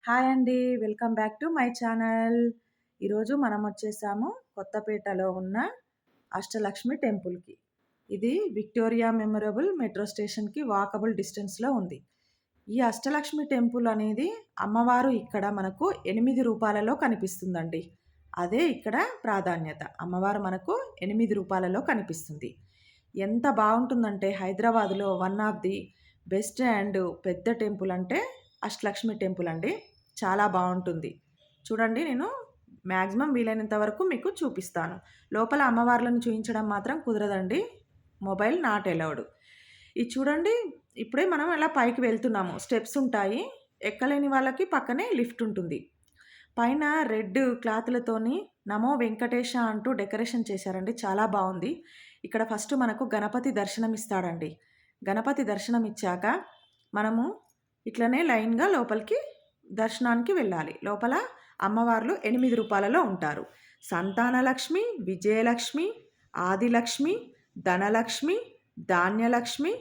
Hi అండి. Welcome back to my channel. ఈరోజు మనం వచ్చేసాము కొత్తపేటలో ఉన్న అష్టలక్ష్మి టెంపుల్‌కి. ఇది విక్టోరియా మెమరబుల్ మెట్రో స్టేషన్‌కి వాకబుల్ డిస్టెన్స్‌లో ఉంది. ఈ అష్టలక్ష్మి టెంపుల్ అనేది అమ్మవారు ఇక్కడ మనకు 8 రూపాలలో కనిపిస్తుందండి. అదే ఇక్కడ ప్రాధాన్యత. అమ్మవారు మనకు 8 రూపాలలో కనిపిస్తుంది. ఎంత బావుంటుందంటే హైదరాబాద్‌లో one of the best and పెద్ద టెంపుల్ అంటే అష్టలక్ష్మి టెంపుల్ అండి. చాలా బావుంటుంది. చూడండి నేను మాక్సిమం వీలైనంత వరకు మీకు చూపిస్తాను. లోపల అమ్మవార్లను చూయించడం మాత్రం కుదరదండి. Mobile not allowed. ఇది చూడండి ఇప్పుడే మనం అలా పైకి వెళ్తున్నాము. స్టెప్స్ ఉంటాయి. ఎక్కలేని వాళ్ళకి పక్కనే లిఫ్ట్ ఉంటుంది. పైన రెడ్ క్లాతులతోని నమో వెంకటేశ అంటూ డెకరేషన్ చేశారండి. చాలా బావుంది. ఇక్కడ ఫస్ట్ మనకు గణపతి దర్శనం ఇస్తాడండి. గణపతి దర్శనం ఇచ్చాక మనము ఇట్లనే లైన్‌గా లోపలికి దర్శనానికి వెళ్ళాలి. లోపల అమ్మవార్లు 8 రూపాలలో ఉంటారు. సంతానలక్ష్మి, విజయలక్ష్మి, ఆదిలక్ష్మి, ధనలక్ష్మి, ధాన్యలక్ష్మి,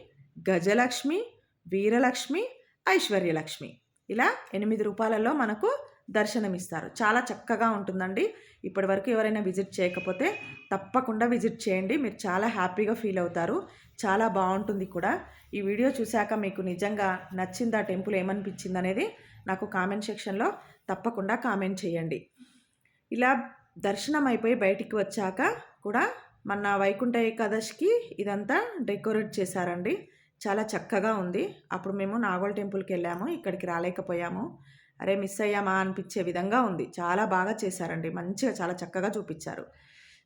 గజలక్ష్మి, వీరలక్ష్మి, ఐశ్వర్యలక్ష్మి. ఇలా 8 రూపాలలో మనకు దర్శనమిస్తారు. చాలా చక్కగా ఉంటుందండి. ఇప్పటివరకు ఎవరైనా విజిట్ చేయకపోతే తప్పకుండా విజిట్ చేయండి. మీరు చాలా హ్యాపీగా ఫీల్ అవుతారు. చాలా బావుంటుంది కూడా. ఈ వీడియో చూశాక మీకు నిజంగా నచ్చిందా టెంపుల్ ఏమనిపించిందనేది నాకు కామెంట్ సెక్షన్‌లో తప్పకుండా కామెంట్ చేయండి. ఇలా దర్శనం అయిపోయి బయటికి వచ్చాక కూడా మన వైకుంఠ ఏకాదశికి ఇదంతా డెకరేట్ చేశారండి. చాలా చక్కగా ఉంది. అప్పుడు మేము నాగోల్ టెంపుల్‌కి వెళ్ళాము. ఇక్కడికి రాలేకపోయాము. అరే మిస్ అయ్యామా అనిపించే విధంగా ఉంది. చాలా బాగా చేశారండి. మంచిగా చాలా చక్కగా చూపించారు.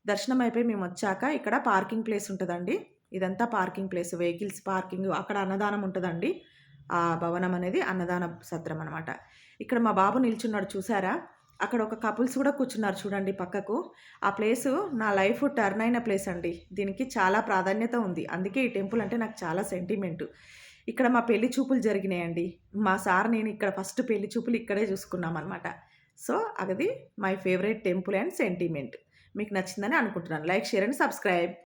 దర్శనం అయిపోయి మేము వచ్చాక ఇక్కడ పార్కింగ్ ప్లేస్ ఉంటుందండి. ఇదంతా పార్కింగ్ ప్లేస్. వెహికల్స్ పార్కింగ్ అక్కడ అన్నదానం ఉంటుందండి. ఆ భవనం అనేది అన్నదాన సత్రం అనమాట. ఇక్కడ మా బాబు నిల్చున్నాడు చూసారా? అక్కడ ఒక కపుల్స్ కూడా కూర్చున్నారు చూడండి పక్కకు. ఆ ప్లేసు నా లైఫ్ టర్న్ అయిన ప్లేస్ అండి. దీనికి చాలా ప్రాధాన్యత ఉంది. అందుకే ఈ టెంపుల్ అంటే నాకు చాలా సెంటిమెంటు. ఇక్కడ మా పెళ్లి చూపులు జరిగినాయండి. మా సార్ నేను ఇక్కడ ఫస్ట్ పెళ్లి చూపులు ఇక్కడే చూసుకున్నామనమాట. సో, అది my favourite temple and sentiment. మీకు నచ్చిందని అనుకుంటున్నాను. Like, share and subscribe.